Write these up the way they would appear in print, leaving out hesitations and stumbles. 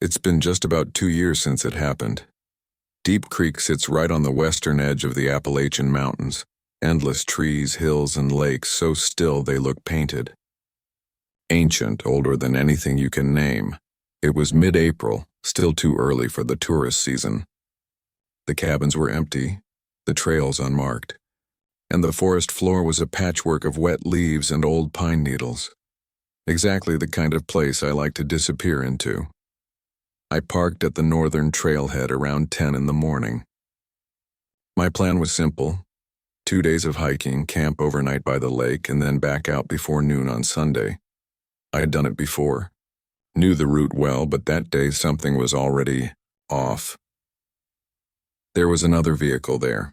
It's been just about 2 years since it happened. Deep Creek sits right on the western edge of the Appalachian Mountains. Endless trees, hills, and lakes so still they look painted. Ancient, older than anything you can name. It was mid-April, still too early for the tourist season. The cabins were empty, the trails unmarked, and the forest floor was a patchwork of wet leaves and old pine needles. Exactly the kind of place I like to disappear into. I parked at the northern trailhead around 10 in the morning. My plan was simple. 2 days of hiking, camp overnight by the lake, and then back out before noon on Sunday. I had done it before. Knew the route well, but that day something was already off. There was another vehicle there.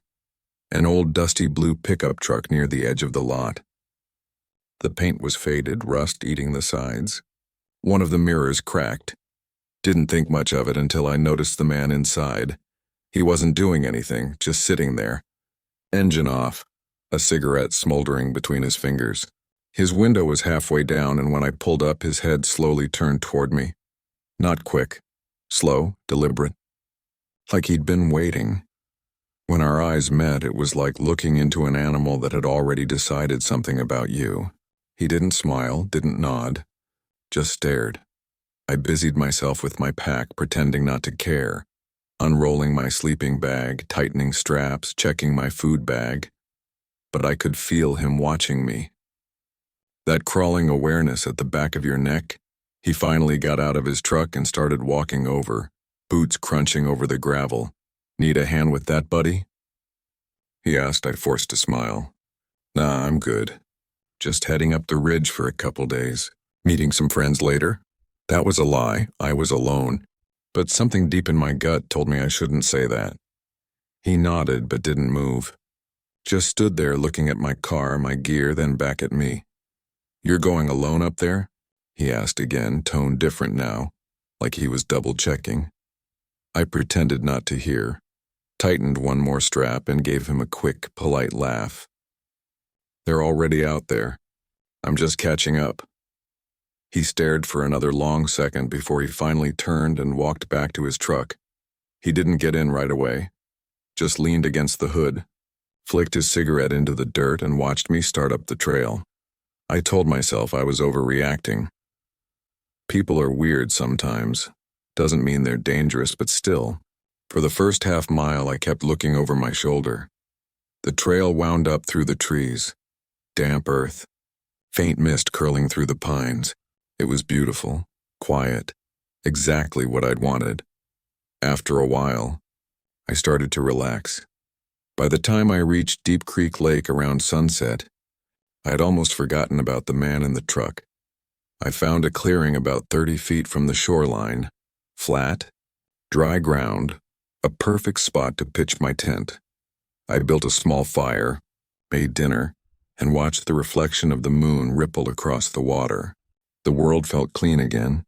An old dusty blue pickup truck near the edge of the lot. The paint was faded, rust eating the sides. One of the mirrors cracked. Didn't think much of it until I noticed the man inside. He wasn't doing anything, just sitting there. Engine off, a cigarette smoldering between his fingers. His window was halfway down, and when I pulled up, his head slowly turned toward me. Not quick. Slow, deliberate. Like he'd been waiting. When our eyes met, it was like looking into an animal that had already decided something about you. He didn't smile, didn't nod, just stared. I busied myself with my pack, pretending not to care, unrolling my sleeping bag, tightening straps, checking my food bag. But I could feel him watching me. That crawling awareness at the back of your neck. He finally got out of his truck and started walking over, boots crunching over the gravel. Need a hand with that, buddy? He asked. I forced a smile. Nah, I'm good. Just heading up the ridge for a couple days. Meeting some friends later? That was a lie. I was alone. But something deep in my gut told me I shouldn't say that. He nodded but didn't move. Just stood there looking at my car, my gear, then back at me. You're going alone up there? He asked again, tone different now, like he was double-checking. I pretended not to hear, tightened one more strap, and gave him a quick, polite laugh. They're already out there. I'm just catching up. He stared for another long second before he finally turned and walked back to his truck. He didn't get in right away, just leaned against the hood, flicked his cigarette into the dirt, and watched me start up the trail. I told myself I was overreacting. People are weird sometimes. Doesn't mean they're dangerous, but still. For the first half mile, I kept looking over my shoulder. The trail wound up through the trees. Damp earth. Faint mist curling through the pines. It was beautiful, quiet, exactly what I'd wanted. After a while, I started to relax. By the time I reached Deep Creek Lake around sunset, I had almost forgotten about the man in the truck. I found a clearing about 30 feet from the shoreline, flat, dry ground, a perfect spot to pitch my tent. I built a small fire, made dinner, and watched the reflection of the moon ripple across the water. The world felt clean again.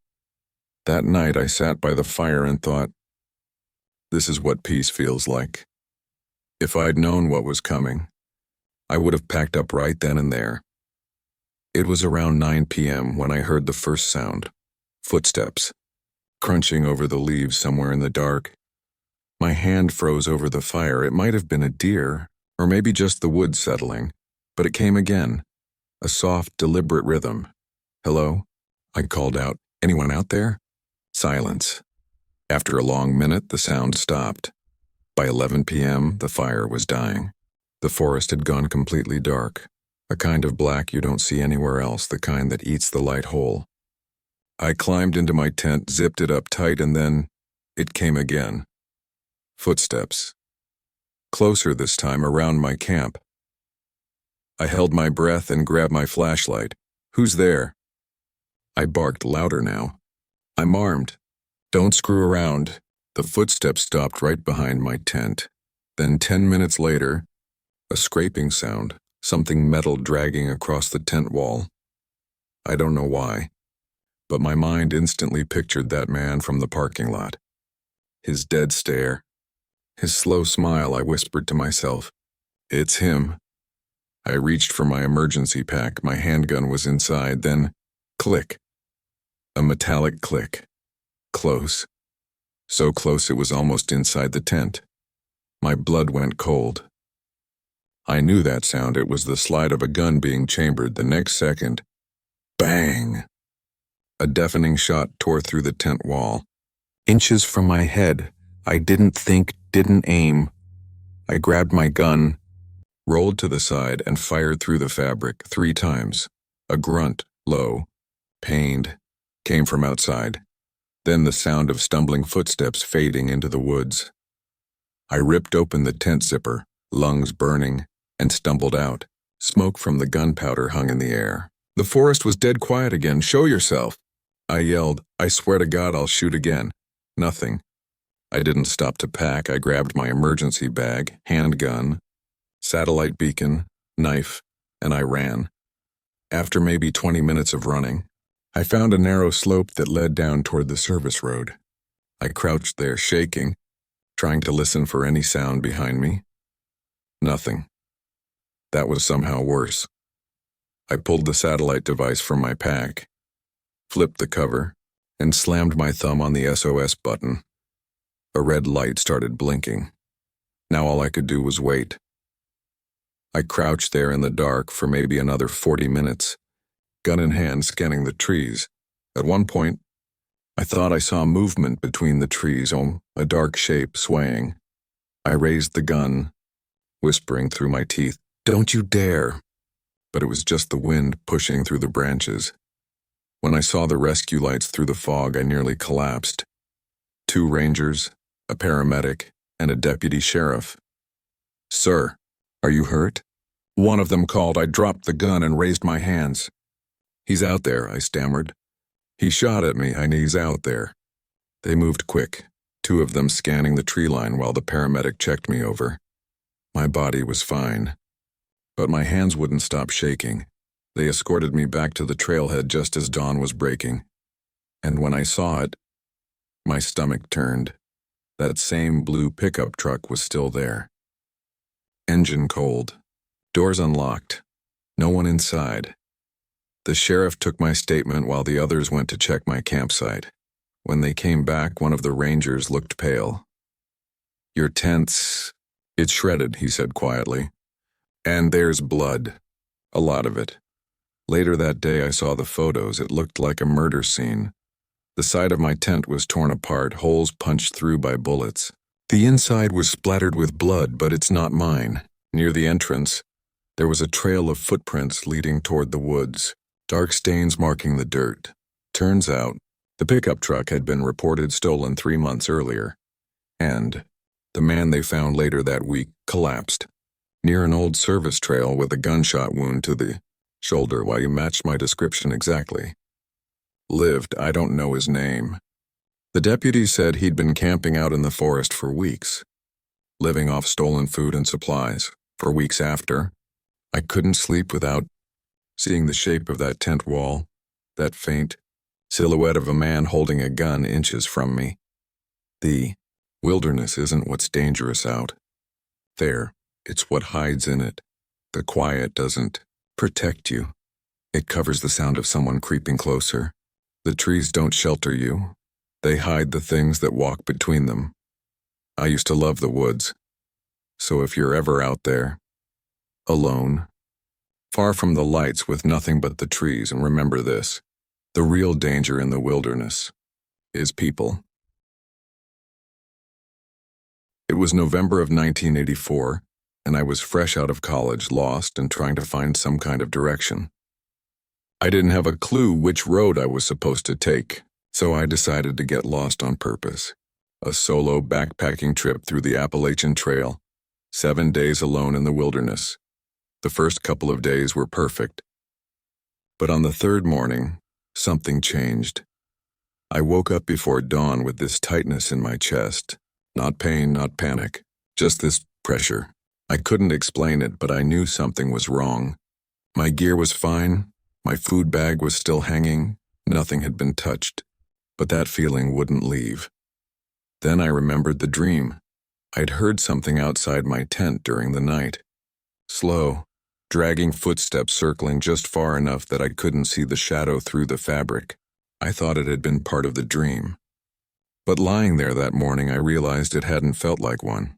That night I sat by the fire and thought, this is what peace feels like. If I'd known what was coming, I would have packed up right then and there. It was around 9 p.m. when I heard the first sound, footsteps, crunching over the leaves somewhere in the dark. My hand froze over the fire. It might have been a deer, or maybe just the wood settling, but it came again, a soft, deliberate rhythm. Hello? I called out. Anyone out there? Silence. After a long minute, the sound stopped. By 11 p.m., the fire was dying. The forest had gone completely dark, a kind of black you don't see anywhere else, the kind that eats the light whole. I climbed into my tent, zipped it up tight, and then it came again. Footsteps. Closer this time, around my camp. I held my breath and grabbed my flashlight. Who's there? I barked louder now. I'm armed. Don't screw around. The footsteps stopped right behind my tent. Then 10 minutes later, a scraping sound, something metal dragging across the tent wall. I don't know why, but my mind instantly pictured that man from the parking lot. His dead stare, his slow smile. I whispered to myself, it's him. I reached for my emergency pack. My handgun was inside. Then, click. A metallic click. Close. So close it was almost inside the tent. My blood went cold. I knew that sound. It was the slide of a gun being chambered. The next second, bang! A deafening shot tore through the tent wall. Inches from my head. I didn't think, didn't aim. I grabbed my gun, rolled to the side, and fired through the fabric 3 times. A grunt, low, pained, came from outside. Then the sound of stumbling footsteps fading into the woods. I ripped open the tent zipper, lungs burning, and stumbled out. Smoke from the gunpowder hung in the air. The forest was dead quiet again. "Show yourself!" I yelled. "I swear to God I'll shoot again." Nothing. I didn't stop to pack. I grabbed my emergency bag, handgun, satellite beacon, knife, and I ran. After maybe 20 minutes of running, I found a narrow slope that led down toward the service road. I crouched there, shaking, trying to listen for any sound behind me. Nothing. That was somehow worse. I pulled the satellite device from my pack, flipped the cover, and slammed my thumb on the SOS button. A red light started blinking. Now all I could do was wait. I crouched there in the dark for maybe another 40 minutes, gun in hand scanning the trees. At one point, I thought I saw movement between the trees, a dark shape swaying. I raised the gun, whispering through my teeth, "Don't you dare!" But it was just the wind pushing through the branches. When I saw the rescue lights through the fog, I nearly collapsed. 2 rangers, a paramedic, and a deputy sheriff. "Sir, are you hurt?" One of them called. I dropped the gun and raised my hands. "He's out there," I stammered. "He shot at me. I know he's out there." They moved quick, 2 of them scanning the tree line while the paramedic checked me over. My body was fine, but my hands wouldn't stop shaking. They escorted me back to the trailhead just as dawn was breaking. And when I saw it, my stomach turned. That same blue pickup truck was still there. Engine cold. Doors unlocked. No one inside. The sheriff took my statement while the others went to check my campsite. When they came back, one of the rangers looked pale. "Your tent's... it's shredded," he said quietly. "And there's blood. A lot of it." Later that day I saw the photos. It looked like a murder scene. The side of my tent was torn apart, holes punched through by bullets. The inside was splattered with blood, but it's not mine. Near the entrance, there was a trail of footprints leading toward the woods, dark stains marking the dirt. Turns out, the pickup truck had been reported stolen 3 months earlier, and the man they found later that week collapsed near an old service trail with a gunshot wound to the shoulder. While you matched my description exactly. Lived. I don't know his name. The deputy said he'd been camping out in the forest for weeks, living off stolen food and supplies. For weeks after, I couldn't sleep without seeing the shape of that tent wall, that faint silhouette of a man holding a gun inches from me. The wilderness isn't what's dangerous out there, it's what hides in it. The quiet doesn't protect you. It covers the sound of someone creeping closer. The trees don't shelter you. They hide the things that walk between them. I used to love the woods. So if you're ever out there, alone, far from the lights with nothing but the trees, and remember this, the real danger in the wilderness is people. It was November of 1984, and I was fresh out of college, lost and trying to find some kind of direction. I didn't have a clue which road I was supposed to take, so I decided to get lost on purpose. A solo backpacking trip through the Appalachian Trail, 7 days alone in the wilderness. The first couple of days were perfect. But on the 3rd morning, something changed. I woke up before dawn with this tightness in my chest. Not pain, not panic, just this pressure. I couldn't explain it, but I knew something was wrong. My gear was fine. My food bag was still hanging. Nothing had been touched. But that feeling wouldn't leave. Then I remembered the dream. I'd heard something outside my tent during the night. Slow, dragging footsteps circling just far enough that I couldn't see the shadow through the fabric. I thought it had been part of the dream. But lying there that morning, I realized it hadn't felt like one.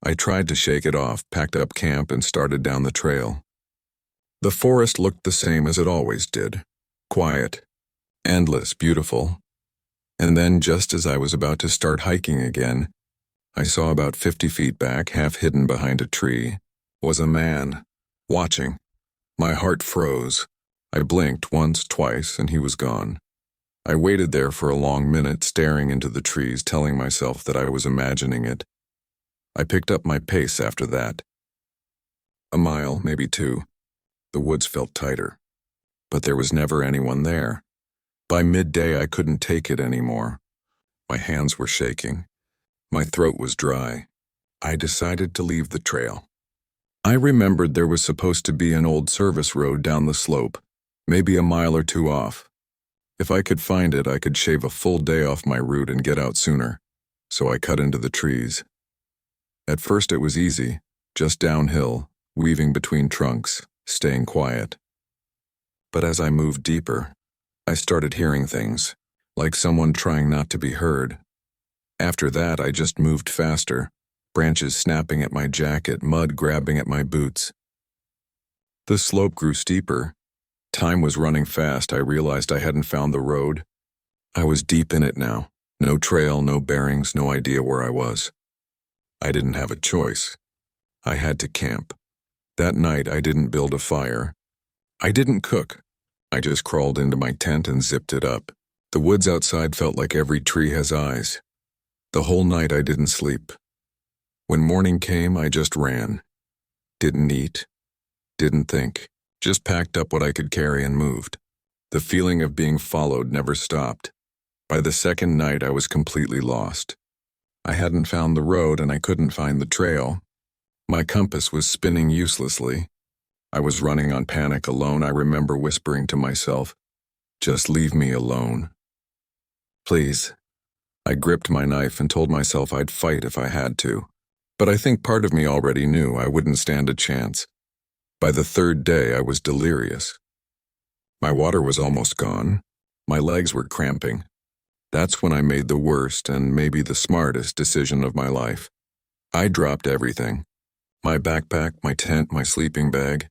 I tried to shake it off, packed up camp, and started down the trail. The forest looked the same as it always did. Quiet, endless, beautiful. And then, just as I was about to start hiking again, I saw about 50 feet back, half hidden behind a tree, was a man, watching. My heart froze. I blinked once, twice, and he was gone. I waited there for a long minute, staring into the trees, telling myself that I was imagining it. I picked up my pace after that. A mile, maybe 2. The woods felt tighter. But there was never anyone there. By midday, I couldn't take it anymore. My hands were shaking. My throat was dry. I decided to leave the trail. I remembered there was supposed to be an old service road down the slope, maybe a mile or 2 off. If I could find it, I could shave a full day off my route and get out sooner. So I cut into the trees. At first it was easy, just downhill, weaving between trunks, staying quiet. But as I moved deeper, I started hearing things, like someone trying not to be heard. After that, I just moved faster, branches snapping at my jacket, mud grabbing at my boots. The slope grew steeper. Time was running fast. I realized I hadn't found the road. I was deep in it now. No trail, no bearings, no idea where I was. I didn't have a choice. I had to camp. That night, I didn't build a fire. I didn't cook. I just crawled into my tent and zipped it up. The woods outside felt like every tree has eyes. The whole night I didn't sleep. When morning came, I just ran. Didn't eat. Didn't think. Just packed up what I could carry and moved. The feeling of being followed never stopped. By the second night, I was completely lost. I hadn't found the road and I couldn't find the trail. My compass was spinning uselessly. I was running on panic alone. I remember whispering to myself, "Just leave me alone. Please." I gripped my knife and told myself I'd fight if I had to. But I think part of me already knew I wouldn't stand a chance. By the 3rd day, I was delirious. My water was almost gone. My legs were cramping. That's when I made the worst and maybe the smartest decision of my life. I dropped everything. My backpack, my tent, my sleeping bag.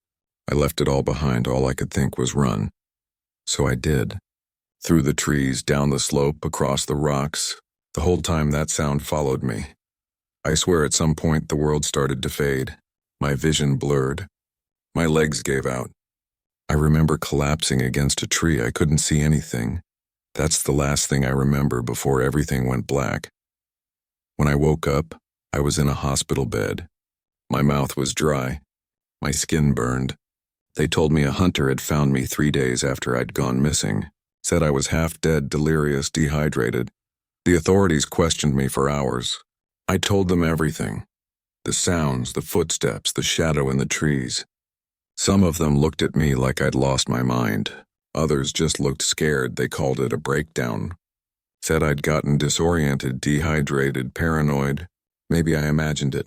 I left it all behind. All I could think was run. So I did. Through the trees, down the slope, across the rocks. The whole time that sound followed me. I swear at some point the world started to fade. My vision blurred. My legs gave out. I remember collapsing against a tree. I couldn't see anything. That's the last thing I remember before everything went black. When I woke up, I was in a hospital bed. My mouth was dry. My skin burned. They told me a hunter had found me 3 days after I'd gone missing. Said I was half dead, delirious, dehydrated. The authorities questioned me for hours. I told them everything. The sounds, the footsteps, the shadow in the trees. Some of them looked at me like I'd lost my mind. Others just looked scared. They called it a breakdown. Said I'd gotten disoriented, dehydrated, paranoid. Maybe I imagined it.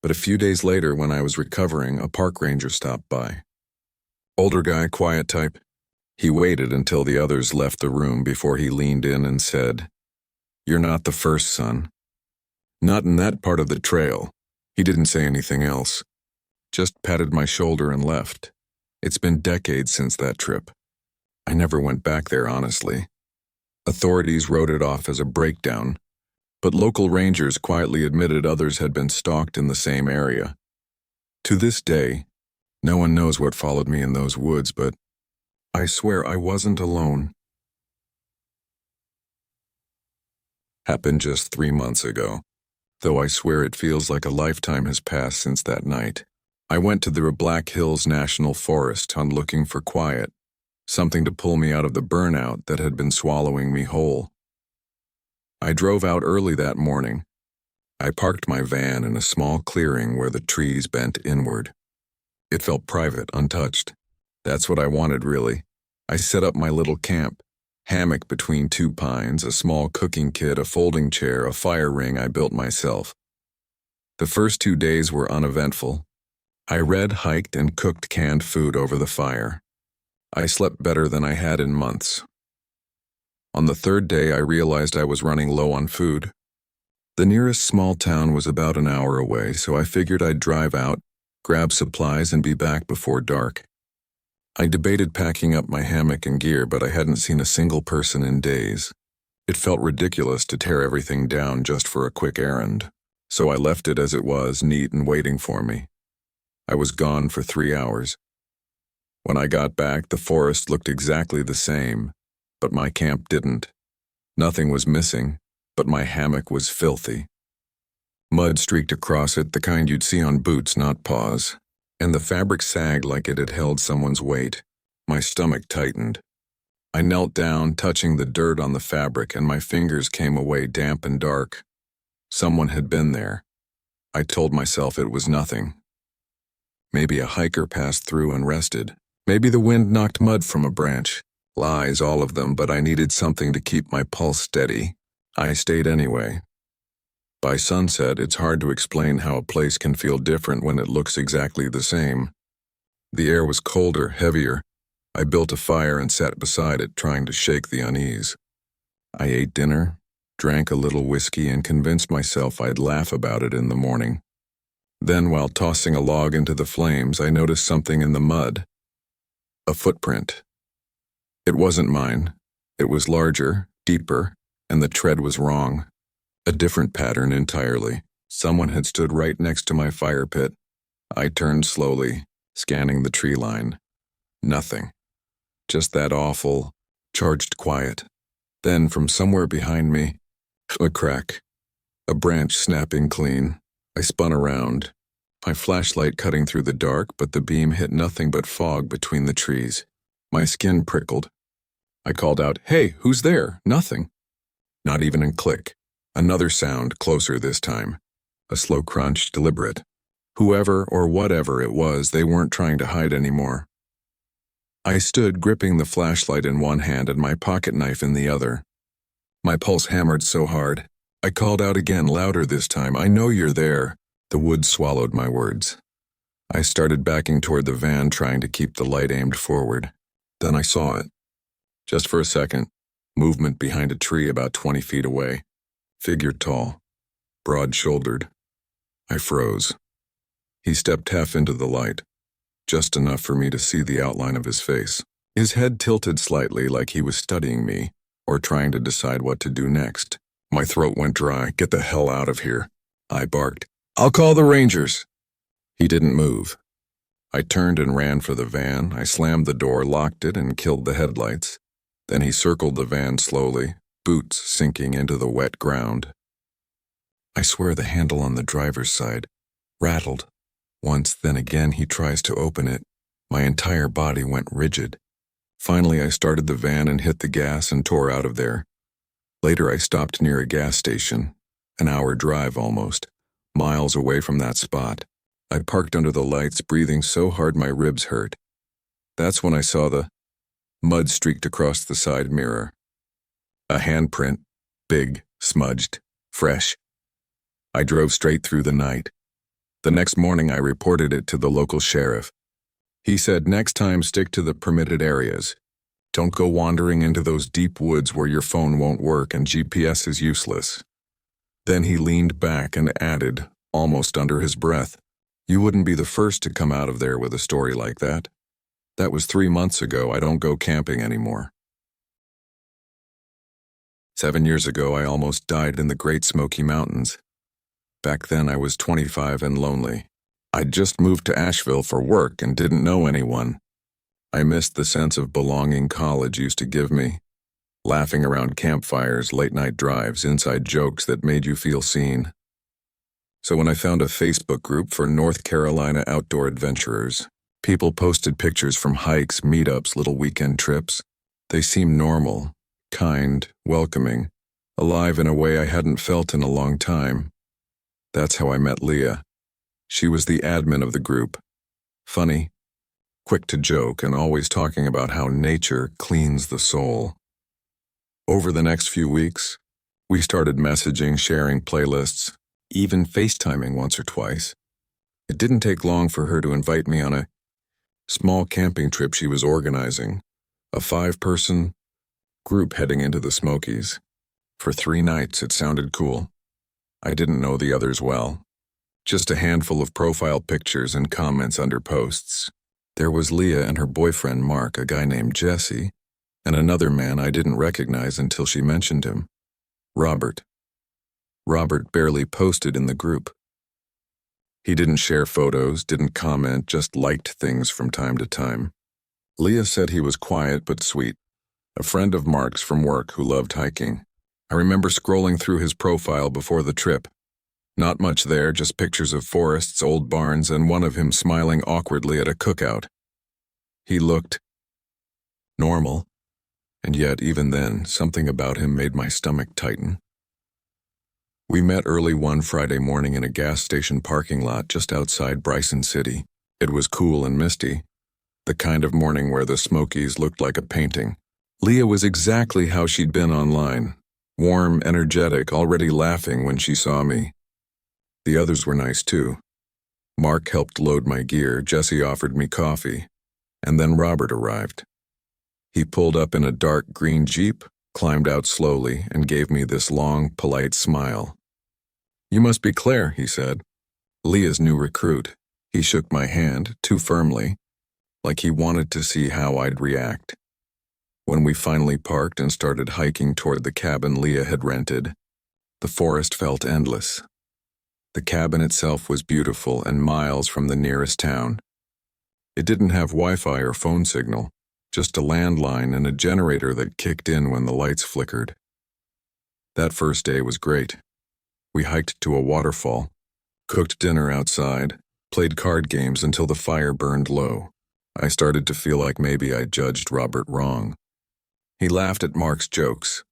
But a few days later, when I was recovering, a park ranger stopped by. Older guy, quiet type. He waited until the others left the room before he leaned in and said, "You're not the first, son. Not in that part of the trail." He didn't say anything else. Just patted my shoulder and left. It's been decades since that trip. I never went back there, honestly. Authorities wrote it off as a breakdown, but local rangers quietly admitted others had been stalked in the same area. To this day, no one knows what followed me in those woods, but I swear I wasn't alone. Happened just 3 months ago, though I swear it feels like a lifetime has passed since that night. I went to the Black Hills National Forest hunt looking for quiet, something to pull me out of the burnout that had been swallowing me whole. I drove out early that morning. I parked my van in a small clearing where the trees bent inward. It felt private, untouched. That's what I wanted, really. I set up my little camp. Hammock between 2 pines, a small cooking kit, a folding chair, a fire ring I built myself. The first 2 days were uneventful. I read, hiked, and cooked canned food over the fire. I slept better than I had in months. On the third day, I realized I was running low on food. The nearest small town was about an hour away, so I figured I'd drive out, grab supplies, and be back before dark. I debated packing up my hammock and gear, but I hadn't seen a single person in days. It felt ridiculous to tear everything down just for a quick errand, so I left it as it was, neat and waiting for me. I was gone for 3 hours. When I got back, the forest looked exactly the same, but my camp didn't. Nothing was missing, but my hammock was filthy. Mud streaked across it, the kind you'd see on boots, not paws, and the fabric sagged like it had held someone's weight. My stomach tightened. I knelt down, touching the dirt on the fabric, and my fingers came away damp and dark. Someone had been there. I told myself it was nothing. Maybe a hiker passed through and rested. Maybe the wind knocked mud from a branch. Lies, all of them, but I needed something to keep my pulse steady. I stayed anyway. By sunset, it's hard to explain how a place can feel different when it looks exactly the same. The air was colder, heavier. I built a fire and sat beside it, trying to shake the unease. I ate dinner, drank a little whiskey, and convinced myself I'd laugh about it in the morning. Then, while tossing a log into the flames, I noticed something in the mud. A footprint. It wasn't mine. It was larger, deeper, and the tread was wrong. A different pattern entirely. Someone had stood right next to my fire pit. I turned slowly, scanning the tree line. Nothing. Just that awful, charged quiet. Then, from somewhere behind me, a crack. A branch snapping clean. I spun around, my flashlight cutting through the dark, but the beam hit nothing but fog between the trees. My skin prickled. I called out, "Hey, who's there?" Nothing. Not even a click. Another sound, closer this time. A slow crunch, deliberate. Whoever or whatever it was, they weren't trying to hide anymore. I stood, gripping the flashlight in one hand and my pocket knife in the other. My pulse hammered so hard. I called out again, louder this time, "I know you're there." The woods swallowed my words. I started backing toward the van, trying to keep the light aimed forward. Then I saw it. Just for a second, movement behind a tree about 20 feet away. Figure tall, broad-shouldered. I froze. He stepped half into the light, just enough for me to see the outline of his face. His head tilted slightly, like he was studying me, or trying to decide what to do next. My throat went dry. "Get the hell out of here," I barked. "I'll call the Rangers." He didn't move. I turned and ran for the van. I slammed the door, locked it, and killed the headlights. Then he circled the van slowly, boots sinking into the wet ground. I swear the handle on the driver's side rattled. Once, then again, he tries to open it. My entire body went rigid. Finally, I started the van and hit the gas and tore out of there. Later, I stopped near a gas station, an hour drive almost, miles away from that spot. I parked under the lights, breathing so hard my ribs hurt. That's when I saw the mud streaked across the side mirror. A handprint, big, smudged, fresh. I drove straight through the night. The next morning, I reported it to the local sheriff. He said, "Next time, stick to the permitted areas. Don't go wandering into those deep woods where your phone won't work and GPS is useless." Then he leaned back and added, almost under his breath, "You wouldn't be the first to come out of there with a story like that. That was 3 months ago. I don't go camping anymore." 7 years ago, I almost died in the Great Smoky Mountains. Back then, I was 25 and lonely. I'd just moved to Asheville for work and didn't know anyone. I missed the sense of belonging college used to give me. Laughing around campfires, late-night drives, inside jokes that made you feel seen. So when I found a Facebook group for North Carolina outdoor adventurers, people posted pictures from hikes, meetups, little weekend trips. They seemed normal, kind, welcoming, alive in a way I hadn't felt in a long time. That's how I met Leah. She was the admin of the group. Funny, quick to joke, and always talking about how nature cleans the soul. Over the next few weeks, we started messaging, sharing playlists, even FaceTiming once or twice. It didn't take long for her to invite me on a small camping trip she was organizing, a 5-person, group heading into the Smokies. For 3 nights, it sounded cool. I didn't know the others well. Just a handful of profile pictures and comments under posts. There was Leah and her boyfriend Mark, a guy named Jesse, and another man I didn't recognize until she mentioned him. Robert. Robert barely posted in the group. He didn't share photos, didn't comment, just liked things from time to time. Leah said he was quiet but sweet, a friend of Mark's from work who loved hiking. I remember scrolling through his profile before the trip. Not much there, just pictures of forests, old barns, and one of him smiling awkwardly at a cookout. He looked normal, and yet even then, something about him made my stomach tighten. We met early one Friday morning in a gas station parking lot just outside Bryson City. It was cool and misty, the kind of morning where the Smokies looked like a painting. Leah was exactly how she'd been online, warm, energetic, already laughing when she saw me. The others were nice too. Mark helped load my gear, Jesse offered me coffee, and then Robert arrived. He pulled up in a dark green Jeep, climbed out slowly, and gave me this long, polite smile. "You must be Claire," he said. "Leah's new recruit." He shook my hand, too firmly, like he wanted to see how I'd react. When we finally parked and started hiking toward the cabin Leah had rented, the forest felt endless. The cabin itself was beautiful and miles from the nearest town. It didn't have Wi-Fi or phone signal, just a landline and a generator that kicked in when the lights flickered. That first day was great. We hiked to a waterfall, cooked dinner outside, played card games until the fire burned low. I started to feel like maybe I judged Robert wrong. He laughed at Mark's jokes,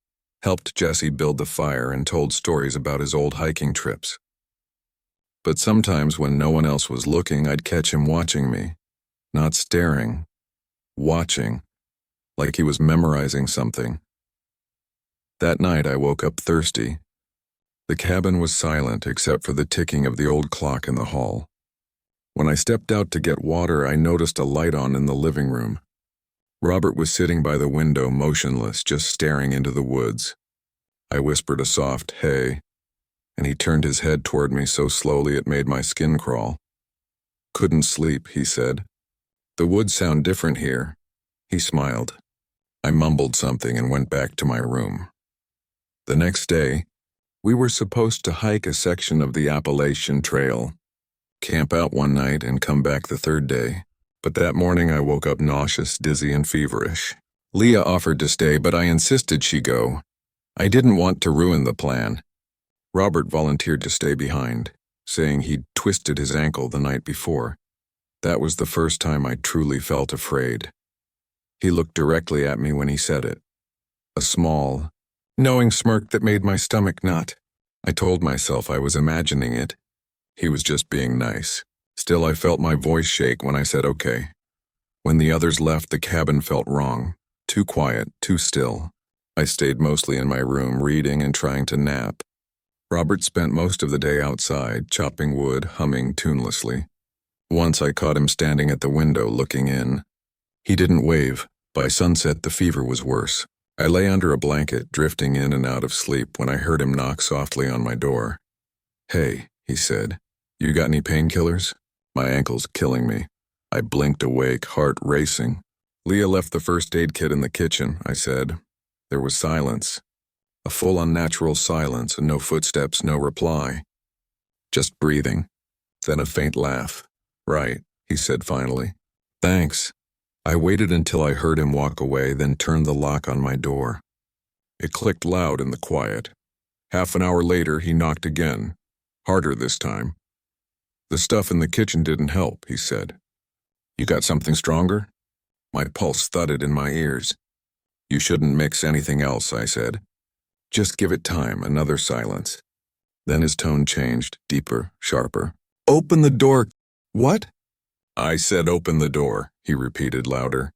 helped Jesse build the fire, and told stories about his old hiking trips. But sometimes when no one else was looking, I'd catch him watching me. Not staring, watching, like he was memorizing something. That night I woke up thirsty. The cabin was silent except for the ticking of the old clock in the hall. When I stepped out to get water, I noticed a light on in the living room. Robert was sitting by the window, motionless, just staring into the woods. I whispered a soft, "Hey," and he turned his head toward me so slowly it made my skin crawl. "Couldn't sleep," he said. "The woods sound different here." He smiled. I mumbled something and went back to my room. The next day, we were supposed to hike a section of the Appalachian Trail, camp out one night and come back the third day. But that morning I woke up nauseous, dizzy, and feverish. Leah offered to stay, but I insisted she go. I didn't want to ruin the plan. Robert volunteered to stay behind, saying he'd twisted his ankle the night before. That was the first time I truly felt afraid. He looked directly at me when he said it. A small, knowing smirk that made my stomach knot. I told myself I was imagining it. He was just being nice. Still, I felt my voice shake when I said okay. When the others left, the cabin felt wrong. Too quiet, too still. I stayed mostly in my room, reading and trying to nap. Robert spent most of the day outside, chopping wood, humming tunelessly. Once I caught him standing at the window, looking in. He didn't wave. By sunset, the fever was worse. I lay under a blanket, drifting in and out of sleep when I heard him knock softly on my door. "Hey," he said, "you got any painkillers? My ankle's killing me." I blinked awake, heart racing. "Leah left the first aid kit in the kitchen," I said. There was silence. A full unnatural silence, and no footsteps, no reply. Just breathing. Then a faint laugh. "Right," he said finally. "Thanks." I waited until I heard him walk away, then turned the lock on my door. It clicked loud in the quiet. Half an hour later, he knocked again. Harder this time. "The stuff in the kitchen didn't help," he said. "You got something stronger?" My pulse thudded in my ears. "You shouldn't mix anything else," I said. "Just give it time." Another silence. Then his tone changed, deeper, sharper. "Open the door." "What?" "I said open the door," he repeated louder.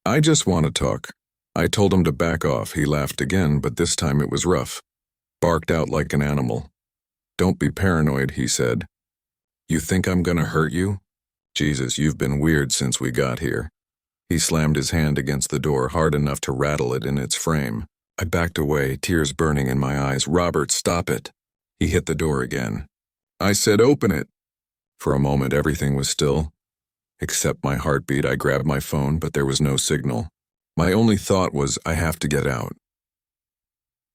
"I just want to talk." I told him to back off. He laughed again, but this time it was rough. Barked out like an animal. "Don't be paranoid," he said. "You think I'm gonna hurt you? Jesus, you've been weird since we got here." He slammed his hand against the door hard enough to rattle it in its frame. I backed away, tears burning in my eyes. "Robert, stop it." He hit the door again. "I said open it." For a moment, everything was still, except my heartbeat. I grabbed my phone, but there was no signal. My only thought was, I have to get out.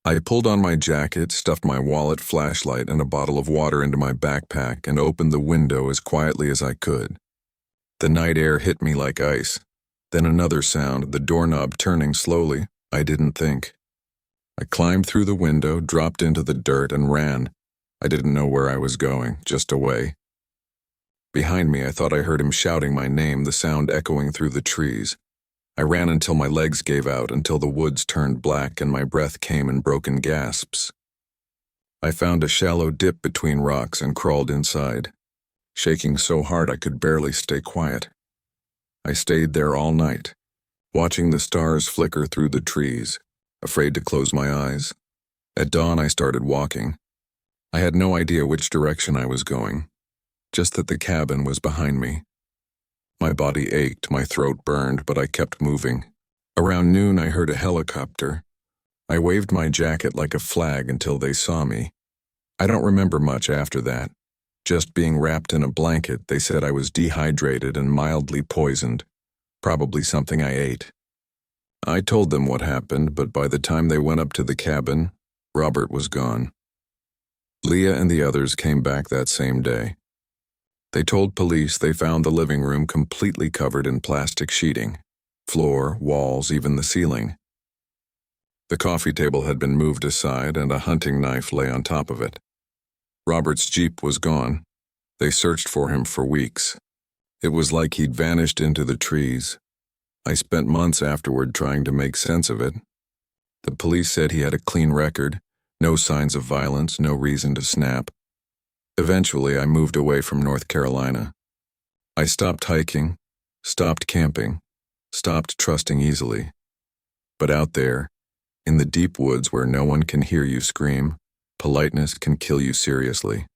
I pulled on my jacket, stuffed my wallet, flashlight, and a bottle of water into my backpack, and opened the window as quietly as I could. The night air hit me like ice. Then another sound, the doorknob turning slowly. I didn't think. I climbed through the window, dropped into the dirt, and ran. I didn't know where I was going, just away. Behind me, I thought I heard him shouting my name, the sound echoing through the trees. I ran until my legs gave out, until the woods turned black and my breath came in broken gasps. I found a shallow dip between rocks and crawled inside, shaking so hard I could barely stay quiet. I stayed there all night, watching the stars flicker through the trees, afraid to close my eyes. At dawn, I started walking. I had no idea which direction I was going, just that the cabin was behind me. My body ached, my throat burned, but I kept moving. Around noon, I heard a helicopter. I waved my jacket like a flag until they saw me. I don't remember much after that. Just being wrapped in a blanket, they said I was dehydrated and mildly poisoned, probably something I ate. I told them what happened, but by the time they went up to the cabin, Robert was gone. Leah and the others came back that same day. They told police they found the living room completely covered in plastic sheeting, floor, walls, even the ceiling. The coffee table had been moved aside and a hunting knife lay on top of it. Robert's Jeep was gone. They searched for him for weeks. It was like he'd vanished into the trees. I spent months afterward trying to make sense of it. The police said he had a clean record, no signs of violence, no reason to snap. Eventually, I moved away from North Carolina. I stopped hiking, stopped camping, stopped trusting easily. But out there, in the deep woods where no one can hear you scream, politeness can kill you seriously.